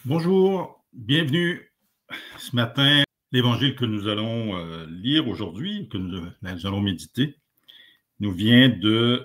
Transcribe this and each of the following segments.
Bonjour, bienvenue ce matin. L'évangile que nous allons lire aujourd'hui, que nous allons méditer, nous vient du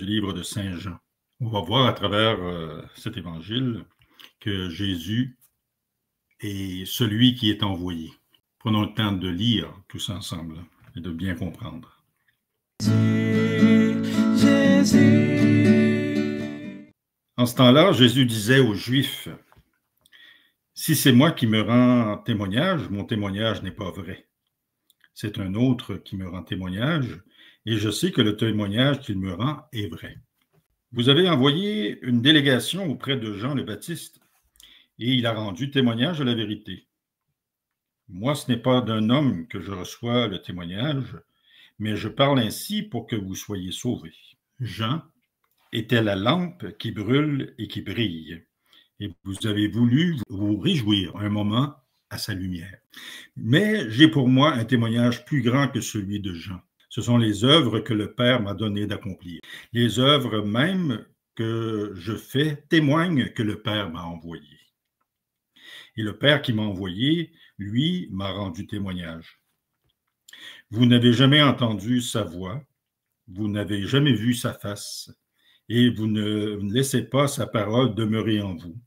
livre de Saint Jean. On va voir à travers cet évangile que Jésus est celui qui est envoyé. Prenons le temps de lire tous ensemble et de bien comprendre. En ce temps-là, Jésus disait aux Juifs: si c'est moi qui me rends témoignage, mon témoignage n'est pas vrai. C'est un autre qui me rend témoignage, et je sais que le témoignage qu'il me rend est vrai. Vous avez envoyé une délégation auprès de Jean le Baptiste, et il a rendu témoignage de la vérité. Moi, ce n'est pas d'un homme que je reçois le témoignage, mais je parle ainsi pour que vous soyez sauvés. Jean était la lampe qui brûle et qui brille. Et vous avez voulu vous réjouir un moment à sa lumière. Mais j'ai pour moi un témoignage plus grand que celui de Jean. Ce sont les œuvres que le Père m'a donné d'accomplir. Les œuvres même que je fais témoignent que le Père m'a envoyé. Et le Père qui m'a envoyé, lui, m'a rendu témoignage. Vous n'avez jamais entendu sa voix, vous n'avez jamais vu sa face, et vous ne laissez pas sa parole demeurer en vous,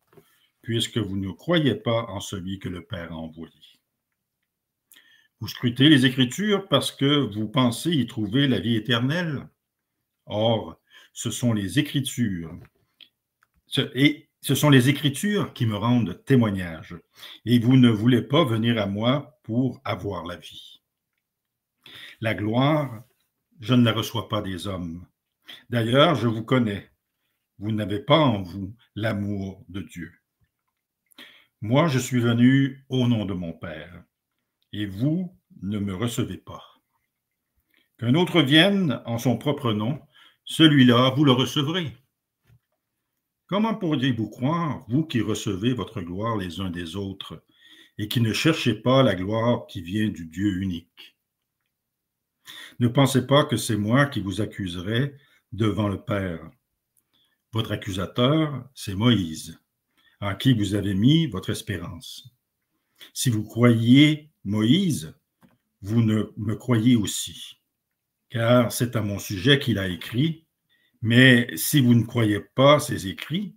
puisque vous ne croyez pas en celui que le Père a envoyé. Vous scrutez les Écritures parce que vous pensez y trouver la vie éternelle. Or, ce sont les Écritures. Et ce sont les Écritures qui me rendent témoignage. Et vous ne voulez pas venir à moi pour avoir la vie. La gloire, je ne la reçois pas des hommes. D'ailleurs, je vous connais. Vous n'avez pas en vous l'amour de Dieu. Moi, je suis venu au nom de mon Père, et vous ne me recevez pas. Qu'un autre vienne en son propre nom, celui-là, vous le recevrez. Comment pourriez-vous croire, vous qui recevez votre gloire les uns des autres, et qui ne cherchez pas la gloire qui vient du Dieu unique? Ne pensez pas que c'est moi qui vous accuserai devant le Père. Votre accusateur, c'est Moïse, en qui vous avez mis votre espérance. Si vous croyez Moïse, vous ne me croyez aussi, car c'est à mon sujet qu'il a écrit. Mais si vous ne croyez pas ces écrits,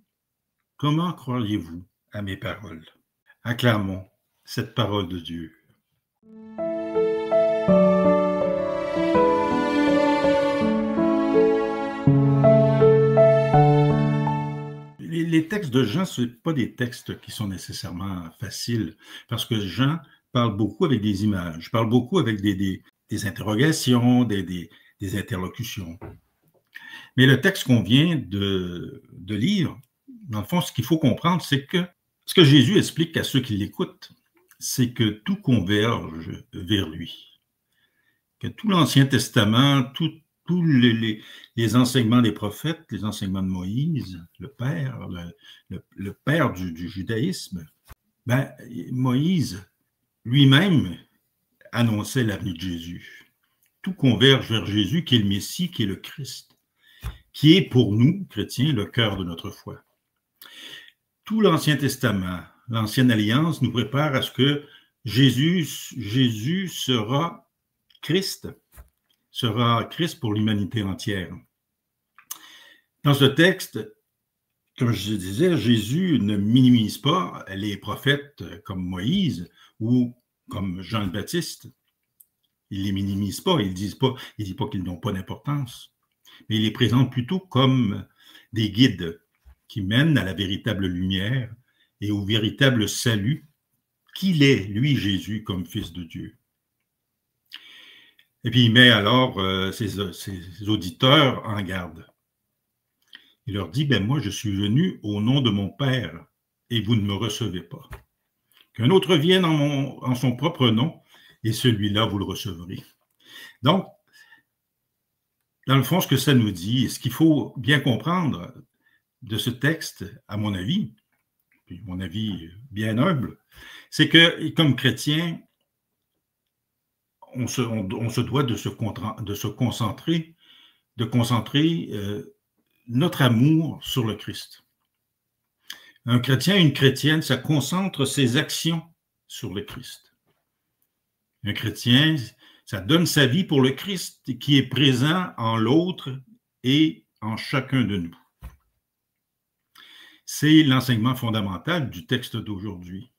comment croiriez-vous à mes paroles? Acclamons cette parole de Dieu. Les textes de Jean, ce ne sont pas des textes qui sont nécessairement faciles, parce que Jean parle beaucoup avec des images, parle beaucoup avec des interrogations, des interlocutions. Mais le texte qu'on vient de lire, dans le fond, ce qu'il faut comprendre, c'est que ce que Jésus explique à ceux qui l'écoutent, c'est que tout converge vers lui. Que tout l'Ancien Testament, tous les enseignements des prophètes, les enseignements de Moïse, le père du judaïsme, Moïse lui-même annonçait la venue de Jésus. Tout converge vers Jésus, qui est le Messie, qui est le Christ, qui est pour nous, chrétiens, le cœur de notre foi. Tout l'Ancien Testament, l'Ancienne Alliance, nous prépare à ce que Jésus sera Christ pour l'humanité entière. Dans ce texte, comme je disais, Jésus ne minimise pas les prophètes comme Moïse ou comme Jean le Baptiste. Il ne les minimise pas, il ne dit pas qu'ils n'ont pas d'importance, mais il les présente plutôt comme des guides qui mènent à la véritable lumière et au véritable salut qu'il est, lui, Jésus, comme Fils de Dieu. Et puis il met alors ses auditeurs en garde. Il leur dit, moi je suis venu au nom de mon Père et vous ne me recevez pas. Qu'un autre vienne en son propre nom et celui-là vous le recevrez. Donc, dans le fond, ce que ça nous dit, et ce qu'il faut bien comprendre de ce texte, à mon avis, puis mon avis bien humble, c'est que comme chrétien, on se doit de se concentrer notre amour sur le Christ. Un chrétien, une chrétienne, ça concentre ses actions sur le Christ. Un chrétien, ça donne sa vie pour le Christ qui est présent en l'autre et en chacun de nous. C'est l'enseignement fondamental du texte d'aujourd'hui.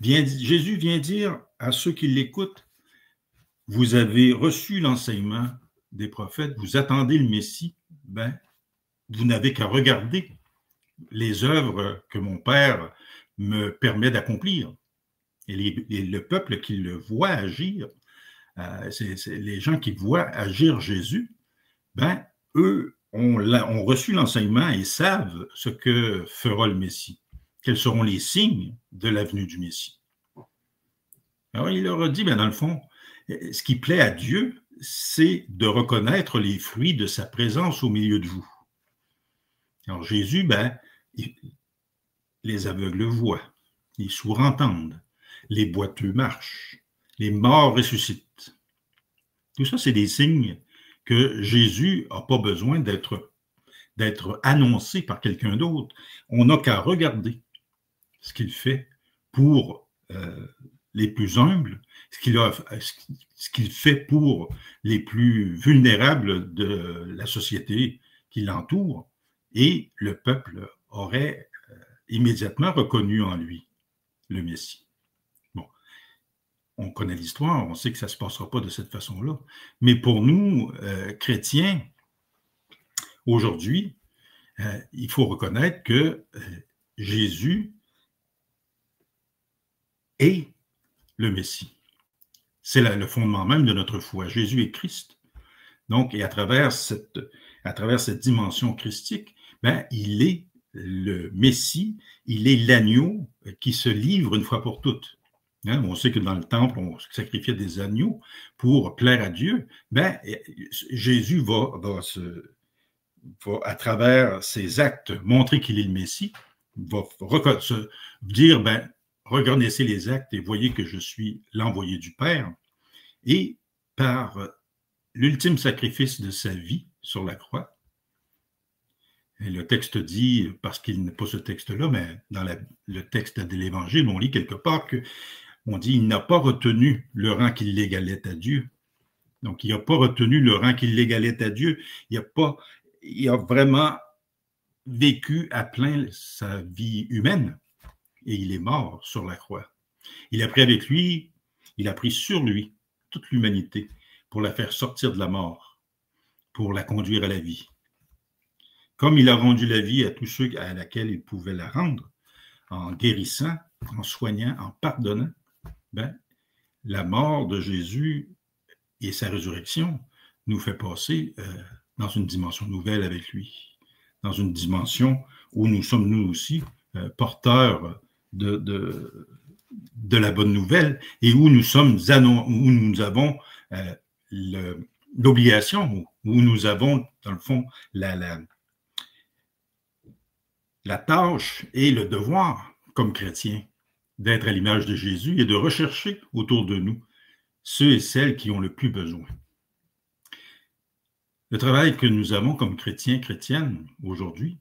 Jésus vient dire à ceux qui l'écoutent, vous avez reçu l'enseignement des prophètes, vous attendez le Messie, ben, vous n'avez qu'à regarder les œuvres que mon Père me permet d'accomplir. Et le peuple qui le voit agir, c'est les gens qui voient agir Jésus, ben, eux ont reçu l'enseignement et savent ce que fera le Messie. Quels seront les signes de la venue du Messie. Alors, il leur a dit, ben, dans le fond, ce qui plaît à Dieu, c'est de reconnaître les fruits de sa présence au milieu de vous. Alors, Jésus, ben, les aveugles voient, les sourds entendent, les boiteux marchent, les morts ressuscitent. Tout ça, c'est des signes que Jésus n'a pas besoin d'être annoncé par quelqu'un d'autre. On n'a qu'à regarder ce qu'il fait pour les plus humbles, ce qu'il fait pour les plus vulnérables de la société qui l'entoure, et le peuple aurait immédiatement reconnu en lui le Messie. Bon, on connaît l'histoire, on sait que ça ne se passera pas de cette façon-là, mais pour nous, chrétiens, aujourd'hui, il faut reconnaître que Jésus est le Messie. C'est le fondement même de notre foi. Jésus est Christ. Donc, et à travers cette dimension christique, ben, il est le Messie, il est l'agneau qui se livre une fois pour toutes. Hein, on sait que dans le temple, on sacrifiait des agneaux pour plaire à Dieu. Ben, Jésus va à travers ses actes, montrer qu'il est le Messie, va se dire, ben, reconnaissez les actes et voyez que je suis l'envoyé du Père. Et par l'ultime sacrifice de sa vie sur la croix, et le texte dit, parce qu'il n'est pas ce texte-là, mais dans le texte de l'Évangile, on lit quelque part qu'on dit, il n'a pas retenu le rang qui l'égalait à Dieu. Donc, il n'a pas retenu le rang qui l'égalait à Dieu. Il a vraiment vécu à plein sa vie humaine et il est mort sur la croix. Il a pris sur lui toute l'humanité pour la faire sortir de la mort, pour la conduire à la vie. Comme il a rendu la vie à tous ceux à laquelle il pouvait la rendre, en guérissant, en soignant, en pardonnant, ben, la mort de Jésus et sa résurrection nous fait passer dans une dimension nouvelle avec lui, dans une dimension où nous sommes nous aussi porteurs de la bonne nouvelle et où nous avons l'obligation, où nous avons, dans le fond, la tâche et le devoir, comme chrétiens, d'être à l'image de Jésus et de rechercher autour de nous ceux et celles qui ont le plus besoin. Le travail que nous avons comme chrétiens, chrétiennes, aujourd'hui,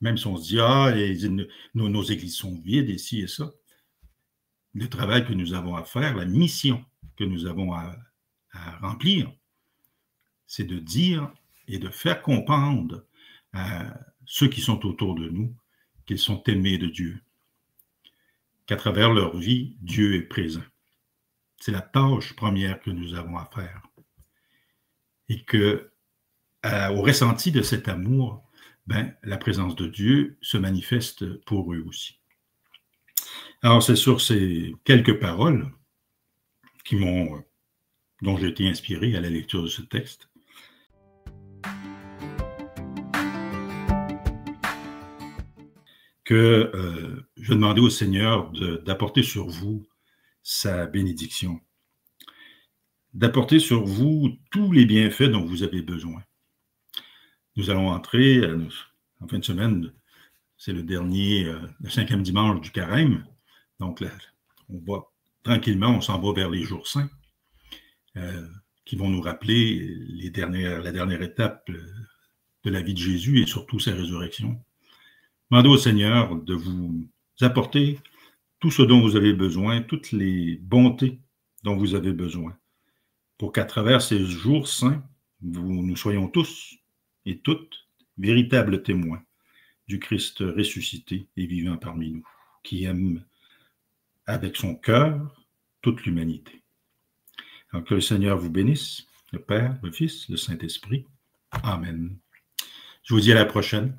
même si on se dit, nos églises sont vides, et ci et ça, le travail que nous avons à faire, la mission que nous avons à remplir, c'est de dire et de faire comprendre à ceux qui sont autour de nous qu'ils sont aimés de Dieu, qu'à travers leur vie, Dieu est présent. C'est la tâche première que nous avons à faire. Et que, au ressenti de cet amour, ben, la présence de Dieu se manifeste pour eux aussi. Alors, c'est sur ces quelques paroles dont j'ai été inspiré à la lecture de ce texte. Que je demandais au Seigneur d'apporter sur vous sa bénédiction, d'apporter sur vous tous les bienfaits dont vous avez besoin. Nous allons entrer en fin de semaine, c'est le 5e dimanche du Carême, donc là, on s'en va vers les jours saints, qui vont nous rappeler la dernière étape de la vie de Jésus et surtout sa résurrection. Demandez au Seigneur de vous apporter tout ce dont vous avez besoin, toutes les bontés dont vous avez besoin, pour qu'à travers ces jours saints, nous soyons tous et toutes véritables témoins du Christ ressuscité et vivant parmi nous, qui aime avec son cœur toute l'humanité. Alors que le Seigneur vous bénisse, le Père, le Fils, le Saint-Esprit. Amen. Je vous dis à la prochaine.